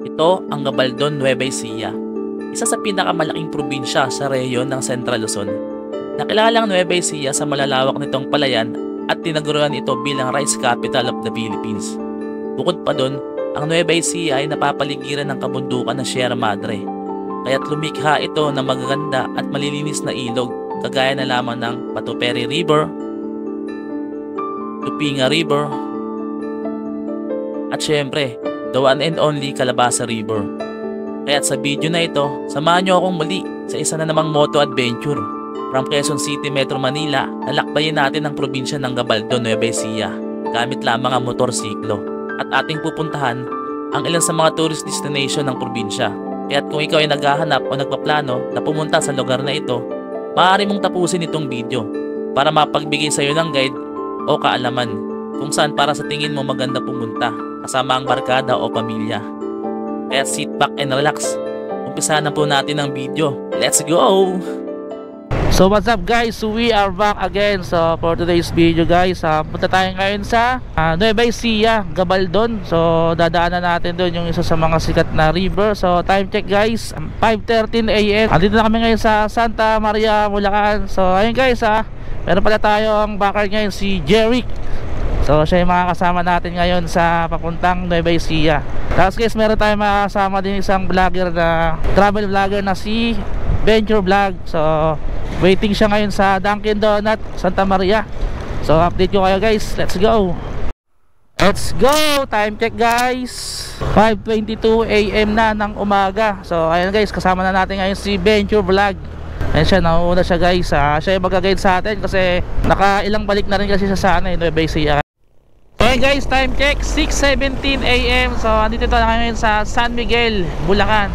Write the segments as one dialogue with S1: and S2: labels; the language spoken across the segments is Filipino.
S1: Ito ang Gabaldon, Nueva Ecija, isa sa pinakamalaking probinsya sa rehiyon ng Central Luzon. Nakilalang Nueva Ecija sa malalawak nitong palayan at tinaguruan ito bilang rice capital of the Philippines. Bukod pa doon, ang Nueva Ecija ay napapaligiran ng kabundukan ng Sierra Madre, kaya't lumikha ito ng magaganda at malilinis na ilog kagaya na lamang ng Patuperi River, Tupinga River, at syempre, the one and only Calabasa River. Kaya't sa video na ito, samahan nyo akong muli sa isa na namang moto adventure from Quezon City, Metro Manila. Lalakbayin natin ang probinsya ng Gabaldon, Nueva Ecija gamit lamang ang motorsiklo at ating pupuntahan ang ilan sa mga tourist destination ng probinsya. Kaya't kung ikaw ay naghahanap o nagpaplano na pumunta sa lugar na ito, maaari mong tapusin itong video para mapagbigay sa iyo ng guide o kaalaman kung saan para sa tingin mo maganda pumunta kasama ang barkada o pamilya. Kaya sit back and relax. Umpisahan na po natin ang video. Let's go! So what's up guys? So we are back again. So for today's video guys, punta tayo ngayon sa Nueva Ecija, Gabaldon. So dadaanan natin doon yung isa sa mga sikat na river. So time check guys, 5:13 AM. Andito na kami ngayon sa Santa Maria, Bulacan. So ayun guys, meron pala tayong backer ngayon, si Jeric. So siya yung makakasama natin ngayon sa papuntang Nueva Ecija. Tapos guys, meron tayong makakasama din isang vlogger na travel vlogger na si Venture Vlog. So waiting siya ngayon sa Dunkin Donut, Santa Maria. So update ko kayo guys. Let's go! Let's go! Time check guys, 5:22 AM na ng umaga. So ayun guys, kasama na natin ngayon si Venture Vlog. Ayan siya, nauuna siya guys. Siya yung mag-guide sa atin kasi nakailang balik na rin kasi siya sa Nueva Ecija. Okay guys, time check 6:17 AM. So andito tayo ngayon sa San Miguel, Bulacan.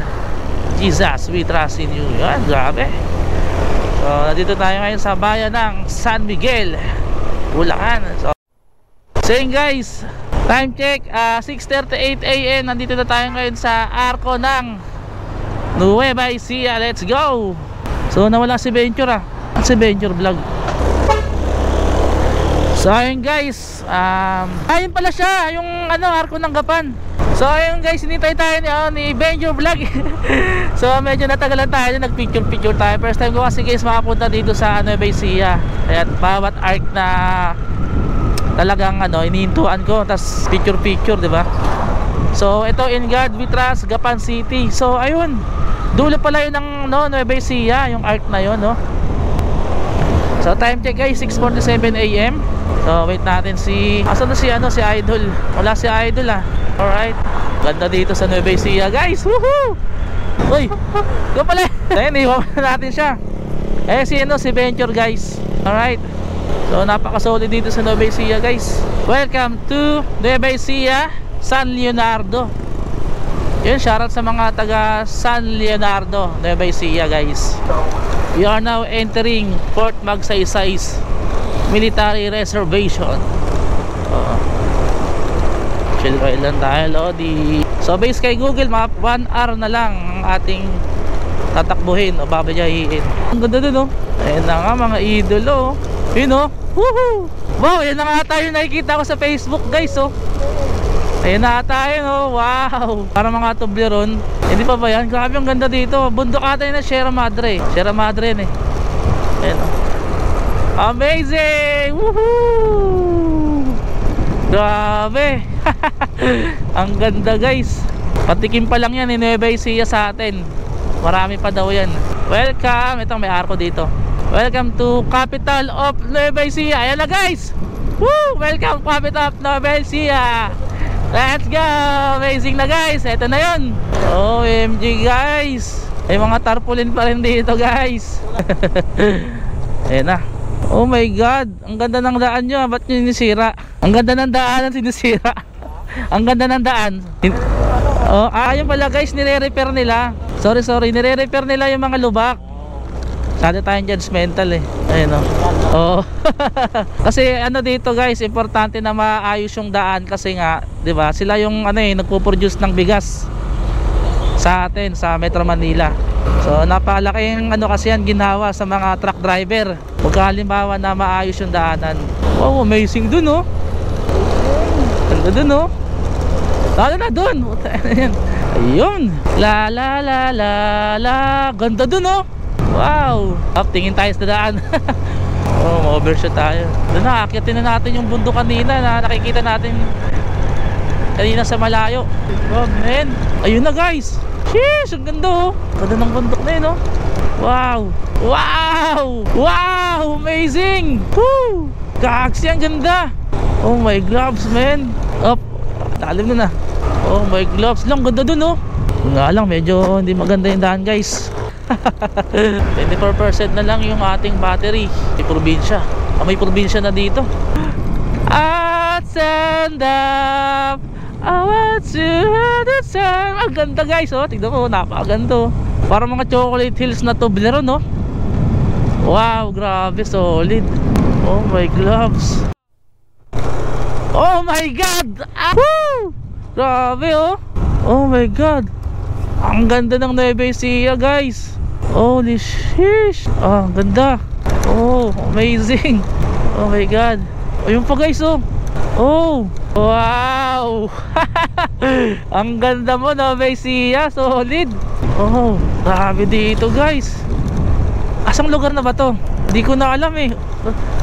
S1: Jesus, we trust in you. Yan, grabe. So nandito tayo ngayon sa bayan ng San Miguel, Bulacan. So yun guys, time check 6:38 AM. Nandito na tayo ngayon sa arko ng Nueva Ecija. Let's go! So nawala si Venture si Venture Vlog. So ayun guys, ayun pala siya, yung arko ng Gapan. So ayun guys, hinintay tayo ni Venture Vlog. So medyo natagalan tayo, nagpicture tayo. First time ko kasi guys makapunta dito sa Nueva Ecija. Ayan, bawat arc na talagang inihintuan ko, tas picture, di ba? So ito, In God We Trust, Gapan City. So ayun, dulo pala yun ng Nueva Ecija, yung arc na yun, no? So time check guys, 6:47 AM. So wait natin asan na si Idol? Wala si Idol Alright, ganda dito sa Nueva Ecija guys. Woohoo! Uy, go pala. Ayun, iwan natin siya. Si Venture guys. Alright, so napaka-solid dito sa Nueva Ecija guys. Welcome to Nueva Ecija, San Leonardo. Yun, shoutout sa mga taga San Leonardo, Nueva Ecija guys. We are now entering Fort Magsaysay Military Reservation. Chill kayo lang tayo, Lodi. So base kay Google Map, 1 hour na lang ang ating tatakbuhin o babayahiin. Ang ganda dun, Ayan na nga mga idolo. Yun, woohoo! Wow, yan na nga tayo nakikita ko sa Facebook guys, Ayan na tayo, wow! Para mga tubleron. Hindi pa ba yan? Grabe, ang ganda dito. Bundok ata yun na Sierra Madre. Sierra Madre yun Ayan, amazing! Woohoo! Grabe! Ang ganda guys. Patikim pa lang yan, Nueva Ecija sa atin. Marami pa daw yan. Welcome! Ito, may arko dito. Welcome to Capital of Nueva Ecija. Ayan na guys! Woo! Welcome Capital of Nueva Ecija. Let's go! Amazing na guys. Ito na yun. OMG guys. May mga tarpaulin pa rin dito guys. Ayan na. Oh my god, ang ganda ng daan nyo. Ba't nyo sinisira? Ang ganda ng daan ang sinisira. Ang ganda ng daan. Ayun pala guys, nire-repair nila. Sorry, nire-repair nila yung mga lubak. Sada tayong judgmental Ayun kasi dito guys, importante na maayos yung daan. Kasi nga, di ba, sila yung nagpo-produce ng bigas sa atin, sa Metro Manila. So napakalaking kasi yan ginawa sa mga truck driver. Pag halimbawa na maayos yung daanan. Wow, amazing dun Ganda dun Lalo na dun. Ayun. La la la la la. Ganda dun oh. Wow. Up, tingin tayo sa daan. Oh, ma-overshoot tayo. Doon na, akitin na natin yung bundok kanina na nakikita natin kanina sa malayo. Wag men. Ayun na guys. Sheesh, ang ganda oh. Ganda ng bundok na yun oh. Wow. Wow. Wow, amazing. Woo. Kaksi, ang ganda. Oh my gloves men. Up. Talim na na. Oh my gloves lang, ganda dun oh. Nga lang, medyo hindi maganda yung daan guys. 24% na lang yung ating battery. May probinsya. May probinsya na dito. At stand up, I want to have the sun. Ang ganda guys oh. Tignan mo, napakaganda oh. Parang mga chocolate hills na Toblerone no. Wow, grabe, solid. Oh my gloves. Oh my god. Woo! Grabe oh. Oh my god. Ang ganda ng Nueva Ecija guys. Holy shish. Ah, ang ganda. Oh, amazing. Oh my god. Ayun pa guys oh. Oh, wow. Ang ganda mo Nueva Ecija, solid. Oh, grabe dito guys. Asang lugar na ba to? Hindi ko na alam eh.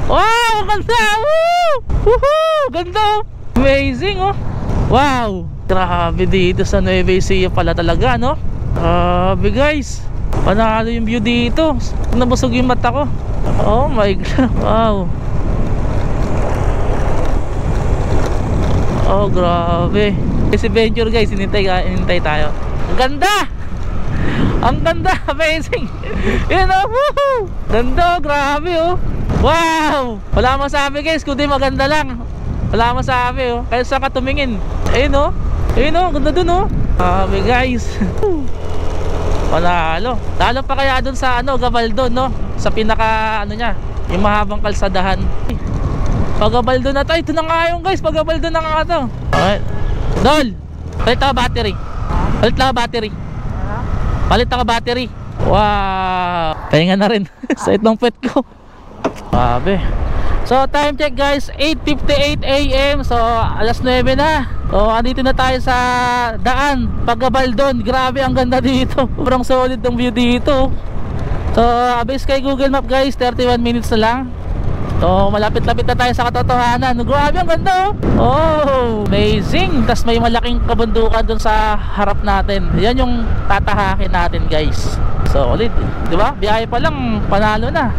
S1: Wow, ganda. Woo! Woohoo! Ganda. Amazing oh. Wow. Grabe dito sa Nueva Ecija pala talaga no. Grabe guys. Panalo yung view dito. Nabusog yung mata ko. Oh my god. Wow. Oh grabe. Si Venture guys, inintay tayo. Ang ganda. Ang ganda. Amazing. Yun oh. Woohoo. Ganda. Grabe oh. Wow. Wala masabi guys kundi maganda lang. Wala masabi oh. Kaya saan ka tumingin. Ayun oh. Ayun oh. Ganda dun oh. Grabe guys. Panalo. Lalo pa kaya dun sa ano, Gabaldon no. Sa pinaka ano niya, yung mahabang kalsadahan. Pag Gabaldon na to. Ito na nga yung guys. Pag Gabaldon na nga to. Okay. Dol. Palit ka battery. Palit ka battery. Palit ka battery. Wow. Pahinga na rin. Sa itong pet ko. Grabe. So time check guys, 8:58 AM. So alas 9 na. So andito na tayo sa daan Pag-Gabaldon. Grabe, ang ganda dito. Sobrang solid ng view dito. So based kay Google Map guys, 31 minutes na lang. So malapit-lapit na tayo sa katotohanan. Grabe, ang ganda oh. Amazing. Tas may malaking kabundukan dun sa harap natin. Yan yung tatahakin natin guys. Solid, di ba? Biyahe pa lang panalo na.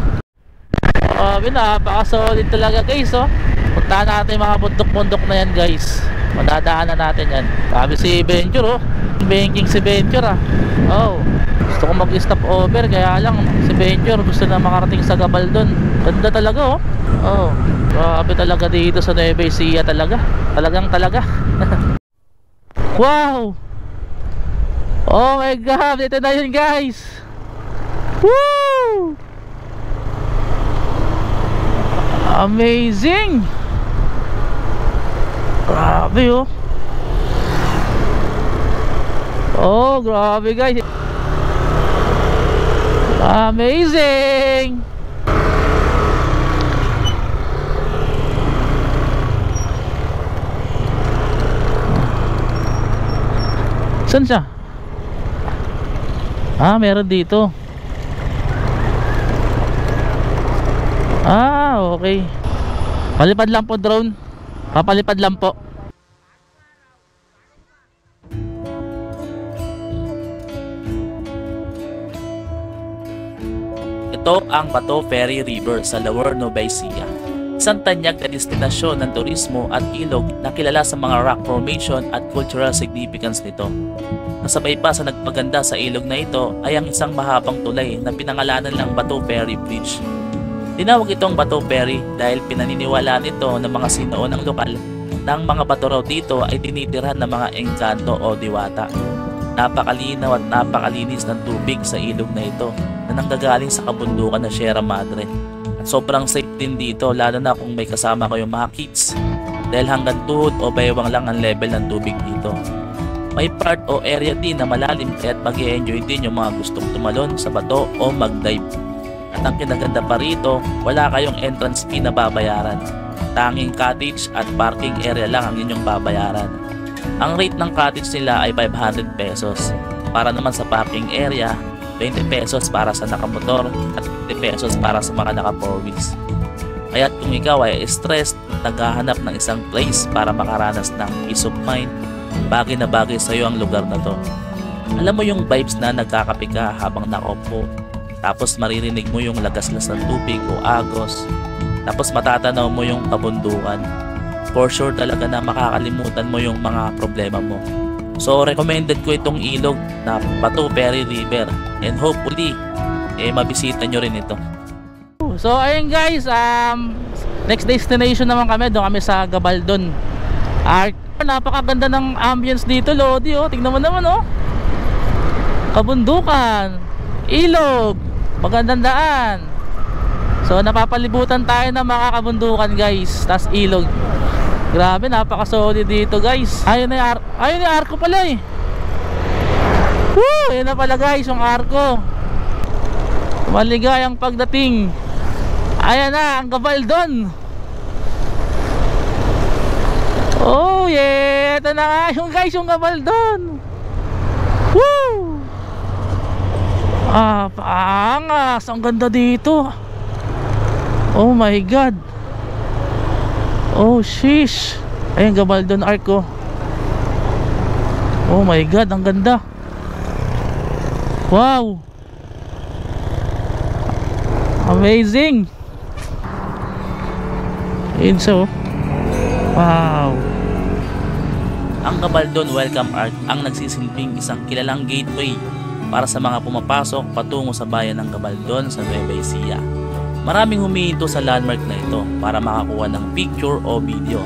S1: Napaka-solid talaga guys oh. Puntahan natin mga bundok-bundok na yan guys. Madadaanan natin yan. Sabi si Venture oh. Banking si Venture ah. Oh, gusto ko mag-stop over. Kaya lang si Venture gusto na makarating sa Gabaldon. Ganda talaga oh. Oh, grabe talaga dito sa Nueva Ecija talaga. Talaga. Wow. Oh my god, ito na yun guys. Woo! Amazing. Grabe oh. Oh grabe guys. Amazing. Saan siya? Ah, meron dito. Ah, okay. Palipad lang po drone. Papalipad lang po. Ito ang Bato Ferry River sa Lower Nueva Ecija. Isang tanyag na destinasyon ng turismo at ilog na kilala sa mga rock formation at cultural significance nito. Nasabay pa sa nagpaganda sa ilog na ito ay ang isang mahabang tulay na pinangalanan ng Bato Ferry Bridge. Tinawag itong Bato Ferry dahil pinaniniwalaan nito ng mga sinuunang lokal na ang mga bato raw dito ay tinitirhan ng mga engkanto o diwata. Napakalinaw at napakalinis ng tubig sa ilog na ito na nanggagaling sa kabundukan ng Sierra Madre. At sobrang safe din dito lalo na kung may kasama kayong mga kids dahil hanggang tuhod o baywang lang ang level ng tubig dito. May part o area din na malalim kaya't mag-i-enjoy din yung mga gustong tumalon sa bato o mag-dive. At ang kinaganda pa rito, wala kayong entrance fee na babayaran. Tanging cottage at parking area lang ang inyong babayaran. Ang rate ng cottage nila ay 500 pesos. Para naman sa parking area, 20 pesos para sa nakamotor at 50 pesos para sa mga naka 4 wheels. Kaya't kung ikaw ay stressed, naghahanap ng isang place para makaranas ng peace of mind, bagay na bagay sa iyo ang lugar na to. Alam mo yung vibes na nagkakape ka habang nakaupo, tapos maririnig mo yung lagaslas ng tubig o agos, tapos matatanaw mo yung kabundukan. For sure talaga na makakalimutan mo yung mga problema mo. So recommended ko itong ilog na Batu Ferry River, and hopefully mabisita nyo rin ito. So ayun guys, next destination naman kami, doon kami sa Gabaldon. Napakaganda ng ambience dito, Lodi, oh. Tingnan mo naman, oh. Kabundukan, ilog, magandang daan. So napapalibutan tayo ng mga kabundukan guys, tas ilog. Grabe, napaka-solid dito guys. Ayun na yung arko pala eh. Woo! Ayun na pala guys yung arko. Maligayang pagdating. Ayan na ang Gabaldon. Oh yeah, ito na nga yung guys yung Gabaldon. Woo! Paangas. Ang ganda dito. Oh my god. Oh sheesh. Ayun Gabaldon Arco. Oh my god, ang ganda. Wow. Amazing. Yun so. Wow. Ang Gabaldon Welcome Arch ang nagsisilbing isang kilalang gateway para sa mga pumapasok patungo sa bayan ng Gabaldon sa Nueva Ecija. Maraming humihinto sa landmark na ito para makakuha ng picture o video.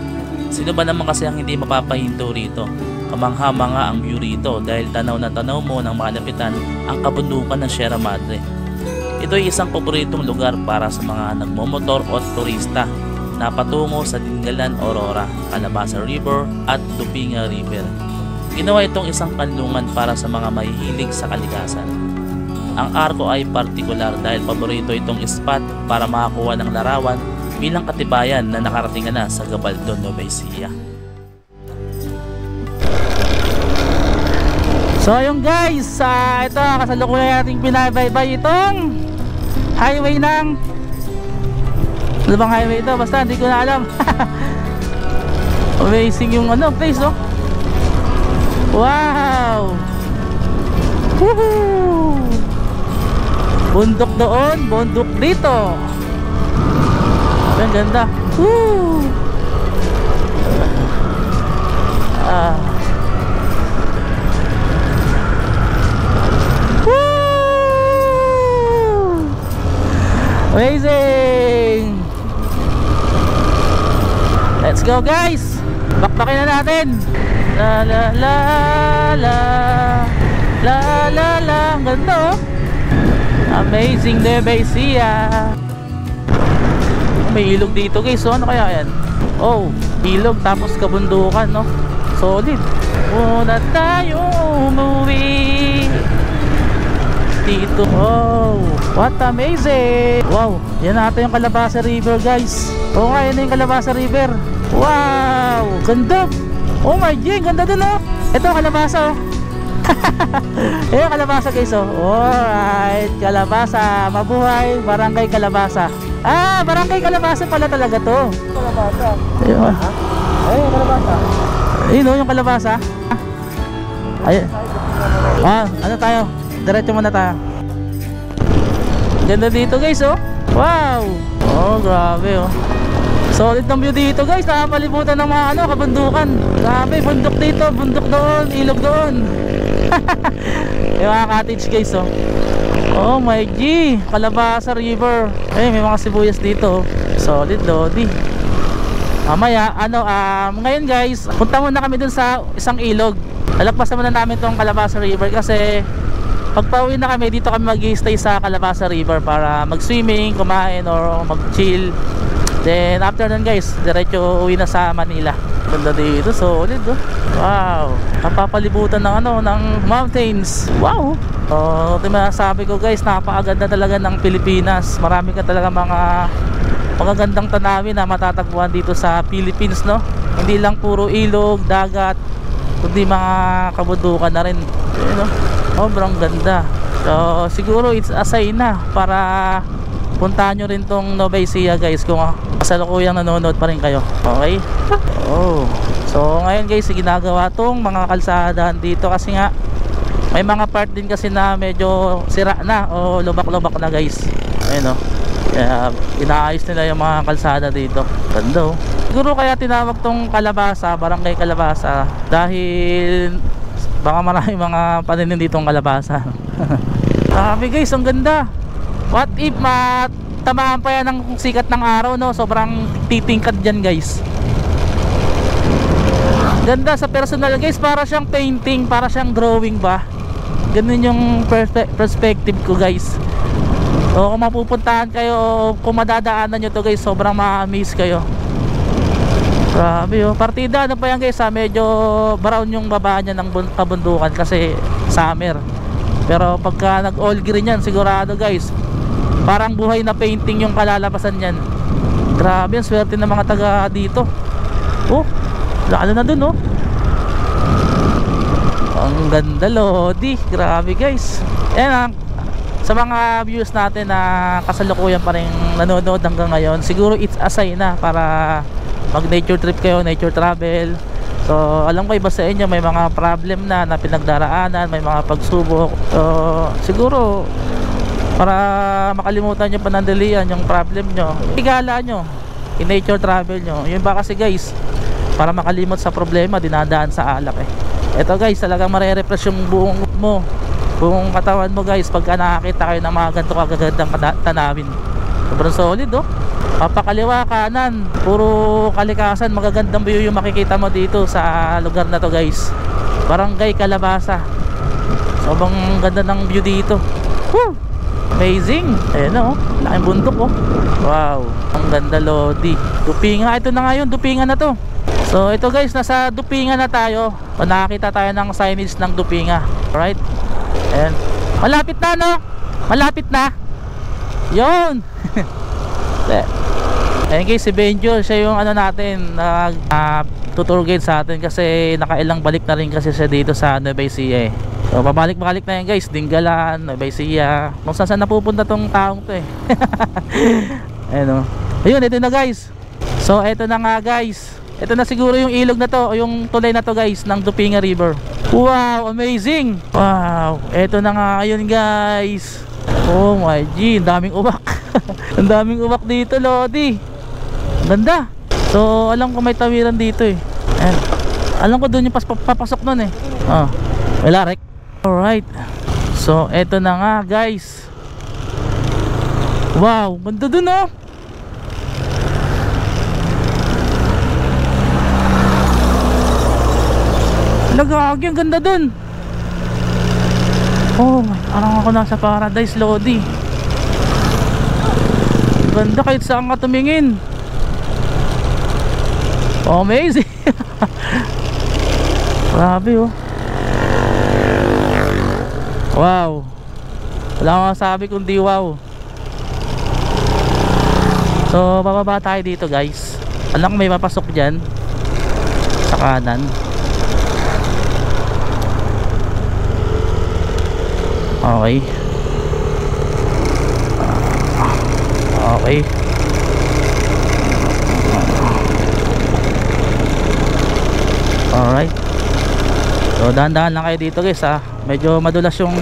S1: Sino ba naman kasi ang hindi mapapahinto rito? Kamangha-mangha ang view rito dahil tanaw na tanaw mo ng malapitan ang kabundukan ng Sierra Madre. Ito ay isang paboritong lugar para sa mga nagmomotor o turista na patungo sa Dingalan, Aurora, Calabasa River at Lupinga River. Ginawa itong isang kanlungan para sa mga mahihilig sa kalikasan. Ang arko ay partikular dahil paborito itong spot para makakuha ng larawan bilang katibayan na nakarating na sa Gabaldon, Nueva Ecija. So yung guys, ito kasalukuyan nating binabaybay itong highway ng ano bang highway ito? Basta hindi ko na alam. Amazing yung place, oh. Wow. Woohoo. Bundok doon, bundok dito. Ang ganda. Woo. Woo. Amazing. Let's go guys. Bakbakin na natin. La la la la la la la. Ang ganda, oh. Amazing Nueva Ecija. May ilog dito guys, so ano kaya yan? Oh, ilog tapos kabundukan, no? Solid. Muna tayo umuwi dito. Oh, what amazing. Wow, yan natin yung Calabasa River guys. Oo nga, yan yung Calabasa River. Wow, ganda. Oh my god, ganda din, oh. Ito Calabasa, oh. Ayan Calabasa guys, oh. Alright, Calabasa, mabuhay, Barangay Calabasa. Barangay Calabasa pala talaga to. Calabasa. Ayun. Ayun, Calabasa. Ayun, oh, yung Calabasa. Ayun. Ano tayo? Diretso muna tayo. Ganda dito guys, oh. Wow. Oh, grabe, oh. Solid ng view dito guys. Nakapalibutan ng mga kabundukan. Grabe, bundok dito, bundok doon, ilog doon. Yung mga cottage guys, oh. Oh my G, Calabasa River. May mga sibuyas dito. Solid, Lodi. Mamaya, ngayon guys, punta muna kami dun sa isang ilog. Lalagpasan muna namin tong Calabasa River kasi pag pauwi na kami, dito kami mag-stay sa Calabasa River para mag-swimming, kumain, or mag-chill. Then after nun guys, diretso uwi na sa Manila. Ganda dito, solid, oh. Wow, napapalibutan ng ng mountains. Wow. Ito masasabi ko guys, napakaganda talaga ng Pilipinas. Marami ka talaga mga magagandang tanawin na matatagpuan dito sa Philippines, no? Hindi lang puro ilog, dagat, kundi mga kabundukan na rin. Ayun, no? Sobrang ganda. So siguro it's a sign na para puntahan nyo rin tong Nueva Ecija guys, kung kasalukuyang nanonood pa rin kayo. Okay? Oh. So ngayon guys, ginagawa tong mga kalsadahan dito kasi nga may mga part din kasi na medyo sira na o lubak-lubak na guys. Ayun, no? Kaya inaayos nila yung mga kalsada dito. Ganda, oh. Siguro kaya tinawag tong Kalabasa, Barangay Kalabasa, dahil baka maraming mga pananim ditong kalabasa. Sabi guys, ang ganda. What if matamaan pa yan ng sikat ng araw, no? Sobrang titingkad dyan guys. Ganda sa personal guys, para siyang painting, para siyang drawing ba. Ganun yung perspective ko guys. O kung mapupuntahan kayo, kung madadaanan nyo to guys, sobrang ma-amaze kayo. Grabe, oh. Partida ano pa yan guys, medyo brown yung baba niya ng kabundukan kasi summer. Pero pagka nag all green yan, sigurado guys, parang buhay na painting yung kalalabasan yan. Grabe, ang swerte ng mga taga dito. Oh, lalo na dun, oh. Ang ganda, Lodi. Grabe guys. Ayan, sa mga views natin na kasalukuyan pa rin nanonood hanggang ngayon, siguro it's a sign na para mag nature trip kayo, nature travel. So alam ko iba sa inyo may mga problem na pinagdaraanan, may mga pagsubok. So siguro para makalimutan nyo panandalian yung problem nyo, igala nyo, i-nature travel nyo. Yun ba kasi guys, para makalimot sa problema, dinadaan sa alak eh. Ito guys, talagang mare-refresh yung buong mo, buong katawan mo guys, pagka nakakita kayo ng mga ganito kagagandang tanawin. Sobrang solid, oh. Papakaliwa, kanan, puro kalikasan, magagandang view yung makikita mo dito sa lugar na to guys. Barangay Kalabasa. Sobrang ganda ng view dito. Woo! Amazing. Ayan, oh, laking bundok, oh. Wow, ang ganda, Lodi. Dupinga, ito na nga yun, Dupinga na to. So ito guys, nasa Dupinga na tayo. Nakakita tayo ng signage ng Dupinga. Alright. Ayan, malapit na, no? Malapit na. Yun. Ayan guys, si Benjo, siya yung ano natin, tutur guide sa atin kasi nakailang balik na rin kasi siya dito sa Nueva Ecija eh. So pabalik-balik na yan guys, Dinggalan, Nueva Ecija, kung saan napupunta tong taong to eh. Ayan, oh. Ayun, ito na guys. So ito na nga guys, ito na siguro yung ilog na to, o yung tulay na to guys, ng Dupinga River. Wow, amazing. Wow, ito na nga ayun guys. Oh my G, ang daming uwak. Ang daming uwak dito, Lodi. Ganda. So alam ko may tawiran dito eh. Ayan. Alam ko doon yung papasok nun eh. Oh, wala rek. Alright. So eto na nga guys. Wow, ganda dun, oh. Lagagi, ang ganda dun. Oh my, parang ako nasa paradise, Lodi. Ganda kahit saan ka tumingin. Amazing. Grabe, oh. Wow. Wala akong masabi kundi wow. So bababa tayo dito guys. Alam ko may papasok dyan sa kanan. Okay. Okay. Alright. So dahan-dahan lang kayo dito guys, ha. Medyo madulas yung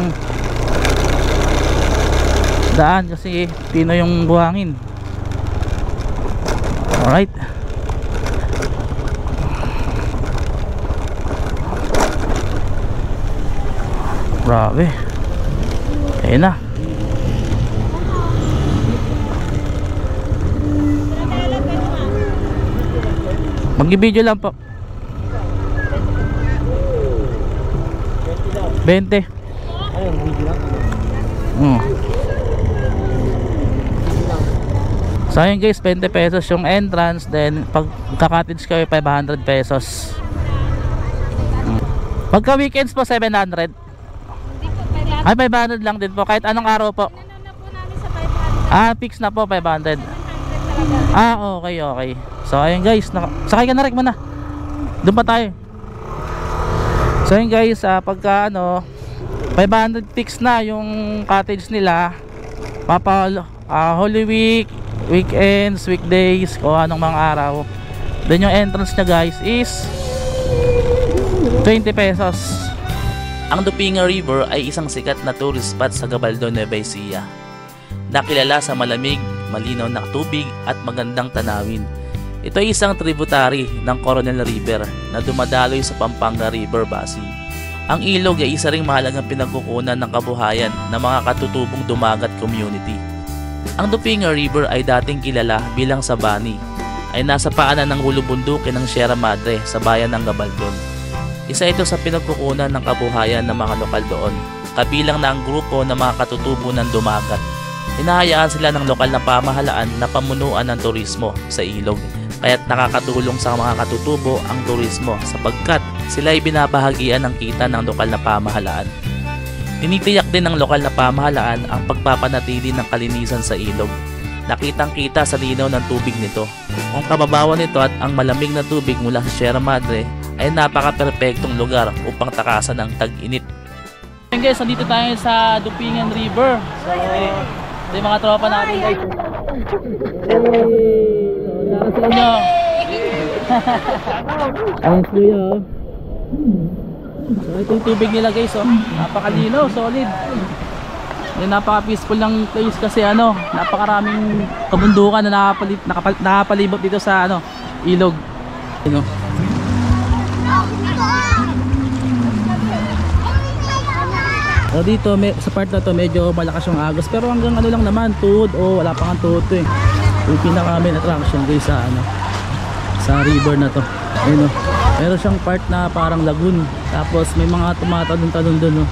S1: daan kasi tino yung buhangin. Alright. Grabe. Ayun na. Mag-video lang po. 20.
S2: Ayun, video lang.
S1: So ayun guys, 20 pesos yung entrance. Then pag kakatage kayo 500 pesos. Pagka weekends po 700. Ay 500 lang din po kahit anong araw po. Ah, fix na po 500. Ah, okay. So ayun guys, sakay ka na rin muna. Doon pa tayo.
S2: So yun guys, pagka 500 fix na yung cottage nila, Holy Week, weekends, weekdays, o anong mga araw, then yung entrance nya guys is 20 pesos.
S1: Ang Dupinga River ay isang sikat na tourist spot sa Gabaldon, Nueva Ecija. Nakilala sa malamig, malinaw na tubig at magandang tanawin. Ito ay isang tributary ng Coronel River na dumadaloy sa Pampanga River Basin. Ang ilog ay isa ring mahalagang pinagkukunan ng kabuhayan ng mga katutubong dumagat community. Ang Dupinga River ay dating kilala bilang Sabani, ay nasa paanan ng hulubundukin ng Sierra Madre sa bayan ng Gabaldon. Isa ito sa pinagkukunan ng kabuhayan ng mga lokal doon, kabilang na ang grupo ng mga katutubo ng dumagat. Hinahayaan sila ng lokal na pamahalaan na pamunuan ng turismo sa ilog, kaya't nakakatulong sa mga katutubo ang turismo sapagkat sila ay binabahagian ng kita ng lokal na pamahalaan. Tinitiyak din ng lokal na pamahalaan ang pagpapanatili ng kalinisan sa ilog. Nakitang-kita sa linaw ng tubig nito. Ang kababawan nito at ang malamig na tubig mula sa Sierra Madre ay napaka-perpektong lugar upang takasan ng tag-init.
S2: Ayun guys, nandito tayo sa Dupingan River. So, ito yung mga tropa natin guys. Nakasal nyo. Ang kuya. So ito yung tubig nila guys, napakalinaw, solid. Napaka-peaceful ng place kasi napakaraming kabundukan na nakapalibot dito sa ilog. So dito sa part na to medyo malakas yung agos, pero hanggang lang naman, tuhod wala pa kang tuhod to eh. Yung pinaka main attraction guys sa river na to. Ayun meron siyang part na parang lagoon, tapos may mga tumatalon-talon doon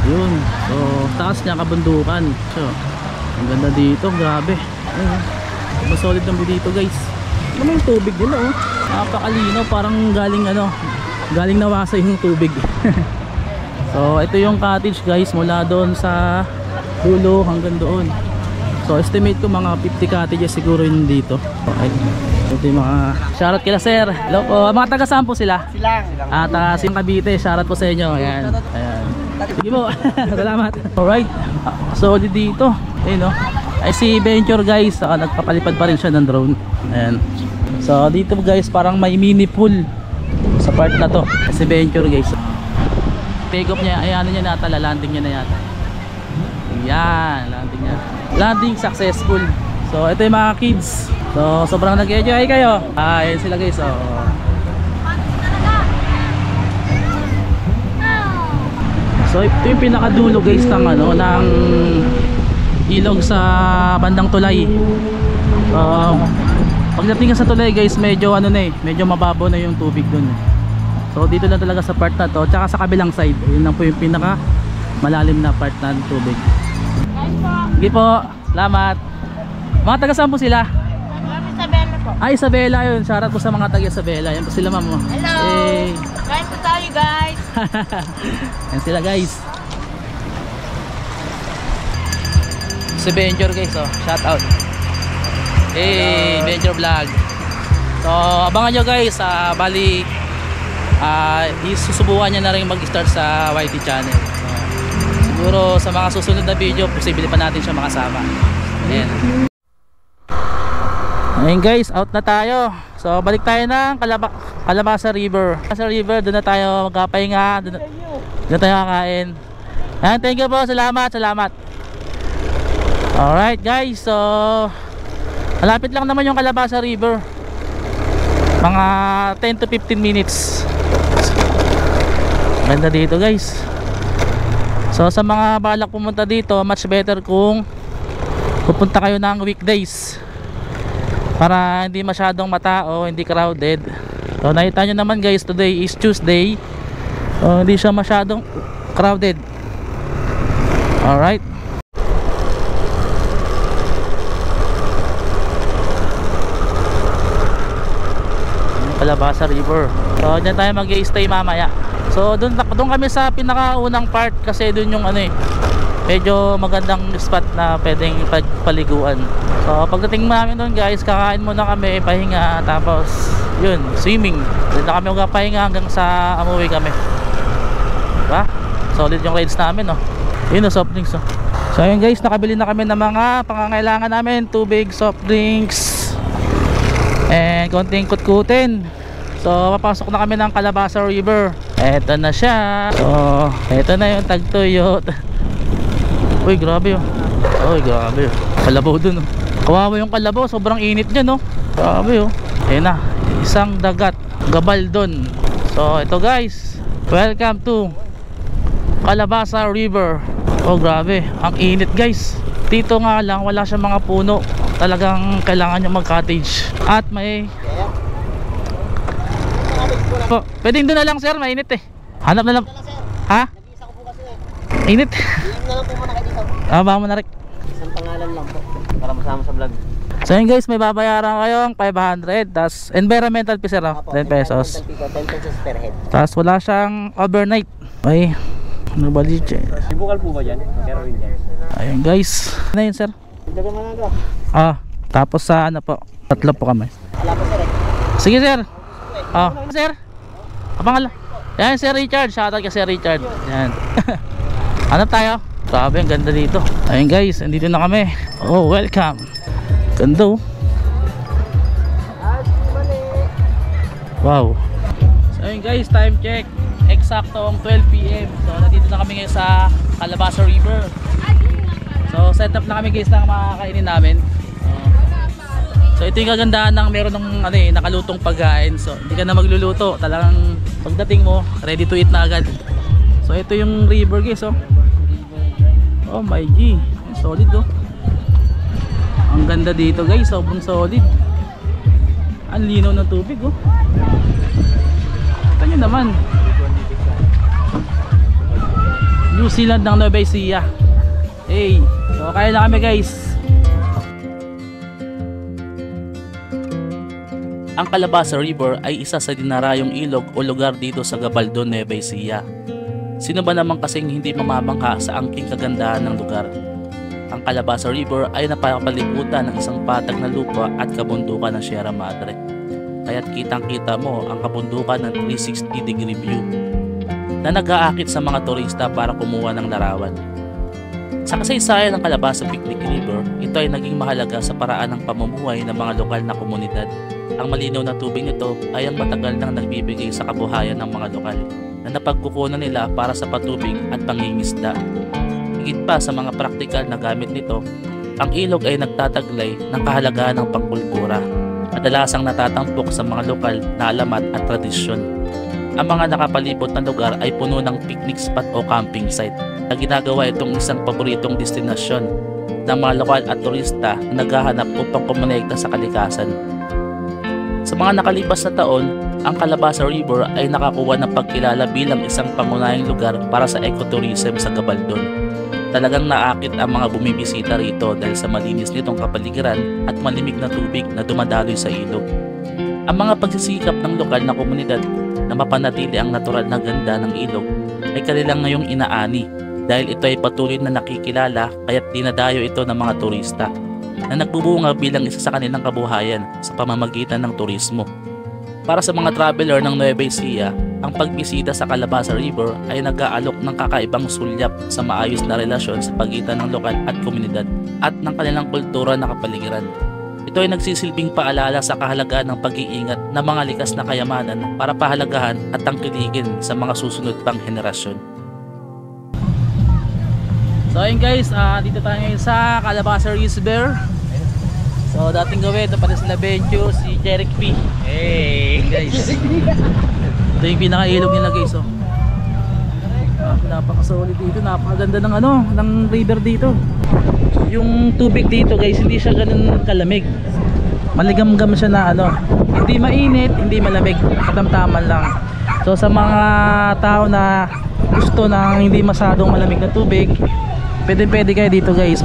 S2: yun. So taas niya kabundukan. So ang ganda dito, grabe. Mas solid ng dito guys. Ano yung tubig nila napakalino, parang galing nawasa yung tubig. So ito yung cottage guys, mula doon sa dulo hanggang doon. So estimate ko mga 50 cottages siguro yun dito. Okay. Ito yung mga shoutout kila sir. Hello po. Mga taga saan po sila? Taga Cavite. Shoutout po sa inyo. Ayan. Sige po. Salamat. Alright. Solid dito. Ayun ay si Venture guys, nagpapalipad pa rin siya ng drone. Ayan. So dito guys parang may mini pool sa part na to. Si Venture guys, take off niya, ayan niya nata, landing niya na yata. Ayan, landing niya. Landing successful. So ito yung mga kids. So sobrang nag-enjoy kayo. Ayan sila guys. So ito yung pinakadulo guys ng ilog sa bandang Tulay. Pagdating ka sa Tulay guys, medyo medyo mababaw na yung tubig dun. So dito lang talaga sa part na to, tsaka sa kabilang side, yun lang po yung pinaka malalim na part ng tubig. Sige po, salamat. Mga taga saan po sila?
S3: Isabela po.
S2: Isabela yun, shoutout po sa mga taga Isabela. Yan po sila ma'am.
S3: Hello. Kain po tayo guys.
S2: Yan sila guys. Si Venture guys, shoutout. Venture Vlog. So abangan nyo guys, bali isusubukan niya na rin mag-start sa YT channel. Siguro sa mga susunod na video posible pa natin siya makasama. Ayun guys, out na tayo. So balik tayo ng Calabasa River. Calabasa River, doon na tayo magpapahinga, doon tayo kakain. Ayan, thank you po, salamat. Alright guys, so malapit lang naman yung Calabasa River, mga 10 to 15 minutes. Ganda dito guys. So sa mga balak pumunta dito, much better kung pupunta kayo ng weekdays para hindi masyadong matao, hindi crowded. So nakita nyo naman guys, today is Tuesday, so hindi siya masyadong crowded. Alright, Calabasa River. So dyan tayo mag-stay mamaya. So doon kami sa pinakaunang part kasi doon yung medyo magandang spot na pwedeng paliguan. So pagdating namin doon guys, kakain muna kami, pahinga, tapos yun, swimming. Doon na kami magpapahinga hanggang sa umuwi kami. Diba? Solid yung rides namin, no? Yun, soft drinks, no? So ayun guys, nakabili na kami ng mga pangangailangan namin, tubig, soft drinks, and konting kutkutin. So papasok na kami ng Calabasa River. Eto na siya. So eto na yung tagtuyot. Uy, grabe oh. Uy, grabe oh. Kalabaw dun oh. Kawawa yung kalabaw, sobrang init dyan oh. Grabe oh. Ayun na, isang dagat, Gabaldon. So ito guys, welcome to Calabasa River. Oh grabe, ang init guys. Dito nga lang, wala siyang mga puno. Talagang kailangan nyo mag-cottage. At may oh, pwedeng doon na lang sir, mainit eh. Hanap na lang. Ha? Init.
S4: Inom na lang po muna kayo dito.
S2: Baka mo na rin.
S4: Isang pangalan lang po para masama sa vlog.
S2: So yun guys, may babayaran kayong 500. Tas environmental fee sir, 10 pesos.
S4: 10 pesos per head.
S2: Tas wala siyang overnight. Ay, ano ba dito?
S4: Bukal po ba dyan? Meron rin dyan.
S2: Ayun guys. Ano yun sir?
S4: Daga managa.
S2: Tapos sa ano po, 3 po kami.
S4: Wala po sir eh.
S2: Sige sir. Sir. Abang yan Sir Richard, shoutout kay Sir Richard. Yan. Ano tayo? Grabe, ang ganda dito. Ayun guys, andito na kami. Oh, welcome. Ganda oh. Wow. So ayun guys, time check. Eksaktong 12 PM. So nandito na kami ngayon sa Calabasa River. So set up na kami guys ng mga kainin namin. So ito yung kagandahan ng meron ng nakalutong pagkain. So hindi ka na magluluto, talagang pagdating mo ready to eat na agad. So ito yung river guys oh. Oh my G, solid oh. Ang ganda dito guys, sobrang solid. Ang linaw ng tubig oh. Ito nyo naman, New Zealand ng Nueva Ecija. Hey, so kaya na kami guys.
S1: Ang Calabasa River ay isa sa dinarayong ilog o lugar dito sa Gabaldon, Nueva Ecija. Sino ba naman kasing hindi mamamangha sa angking kagandahan ng lugar? Ang Calabasa River ay napapalibutan ng isang patag na lupa at kabundukan ng Sierra Madre. Kaya't kitang-kita mo ang kabundukan ng 360-degree view na nag-aakit sa mga turista para kumuha ng larawan. Sa kasaysayan ng Calabasa Picnic River, ito ay naging mahalaga sa paraan ng pamumuhay ng mga lokal na komunidad. Ang malinaw na tubig nito ay ang matagal nang nagbibigay sa kabuhayan ng mga lokal na napagkukunan nila para sa patubig at pangingisda. Higit pa sa mga praktikal na gamit nito, ang ilog ay nagtataglay ng kahalagahan ng pangkultura, kadalasang natatampok sa mga lokal na alamat at tradisyon. Ang mga nakapalibot na lugar ay puno ng picnic spot o camping site na ginagawa itong isang paboritong destinasyon ng mga lokal at turista na naghahanap upang kumonekta sa kalikasan. Sa mga nakalipas na taon, ang Calabasa River ay nakakuha ng pagkilala bilang isang pangunahing lugar para sa ecotourism sa Gabaldon. Talagang naakit ang mga bumibisita rito dahil sa malinis nitong kapaligiran at malimig na tubig na dumadaloy sa ilog. Ang mga pagsisikap ng lokal na komunidad na mapanatili ang natural na ganda ng ilog ay kanilang ngayong inaani dahil ito ay patuloy na nakikilala kaya't dinadayo ito ng mga turista na nagbubunga bilang isa sa kanilang kabuhayan sa pamamagitan ng turismo. Para sa mga traveler ng Nueva Ecija, ang pagbisita sa Calabasa River ay nag-aalok ng kakaibang sulyap sa maayos na relasyon sa pagitan ng lokal at komunidad at ng kanilang kultura na kapaligiran. Ito ay nagsisilbing paalala sa kahalagahan ng pag-iingat ng mga likas na kayamanan para pahalagahan at tangkilikin sa mga susunod pang henerasyon.
S2: So ayun guys, dito tayo ngayon sa Calabasa River. So dating gawin, ito pala sila Bencho, si Jeric P. Hey guys, ito yung pinaka-ilog nila guys oh. Napaka-solid dito, napakaganda ng ng river dito. Yung tubig dito guys, hindi siya ganun kalamig. Maligam-gam siya na hindi mainit, hindi malamig, katamtaman lang. So sa mga tao na gusto ng hindi masyadong malamig na tubig, pwede kayo dito guys.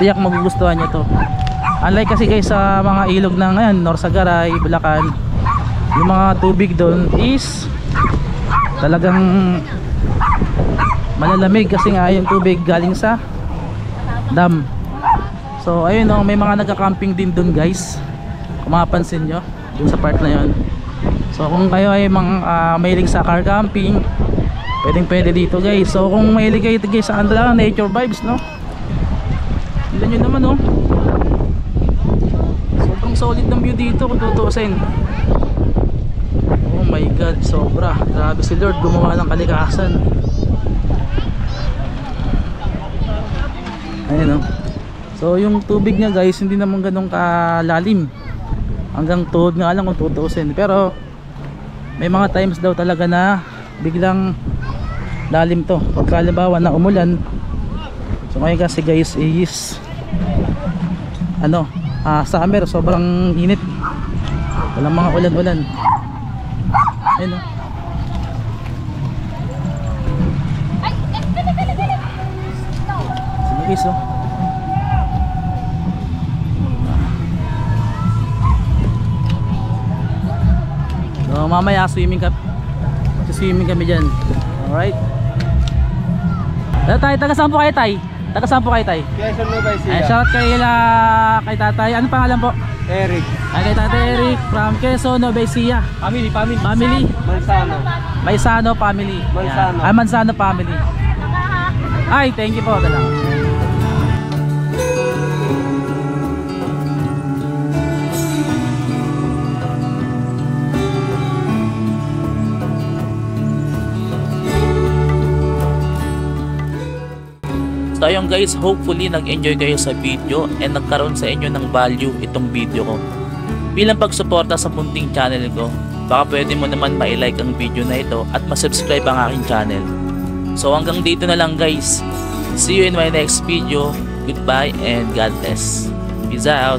S2: Tiyak magugustuhan nyo to. Unlike kasi guys sa mga ilog ng Norsagaray, Bulacan, yung mga tubig doon is talagang malalamig kasi nga yung tubig galing sa dam. So ayun oh, may mga nagka-camping din dun guys, kung mapapansin nyo dun sa part na yon. So kung kayo ay mahilig sa car camping, pwede dito guys. So kung mahilig kayo guys sa nature vibes, no, tignan nyo naman oh, sobrang solid ng view dito kung tutuusin. Oh my god, sobra, grabe si Lord gumawa ng kalikasan. Ayun oh. So yung tubig niya guys, hindi naman ganun kalalim, hanggang tuhod nga lang kung tutuusin. Pero may mga times daw talaga na biglang lalim to pagka halimbawa na umulan. So ngayon kasi guys is summer, sobrang init, walang mga ulan-ulan. Ayun oh. Sige guys oh. So mamaya swimming kami dyan. Alright. Taga saan po kayo tay? Taga saan po kayo tay?
S4: Quezon Nueva
S2: Ay,
S4: Ecija.
S2: shout kay tatay. Ano pangalan po?
S4: Eric.
S2: Ay, kay tatay Eric from Quezon Nueva Ecija. Family.
S4: Mansano.
S2: Maysano family.
S4: Mansano.
S2: Yan. Ay, Mansano family. Ay, thank you po. Talaga.
S1: So ayun guys, hopefully nag-enjoy kayo sa video and nagkaroon sa inyo ng value itong video ko. Bilang pagsuporta sa munting channel ko, baka pwede mo naman ma-like ang video na ito at ma-subscribe ang aking channel. So hanggang dito na lang guys. See you in my next video. Goodbye and God bless. Peace out.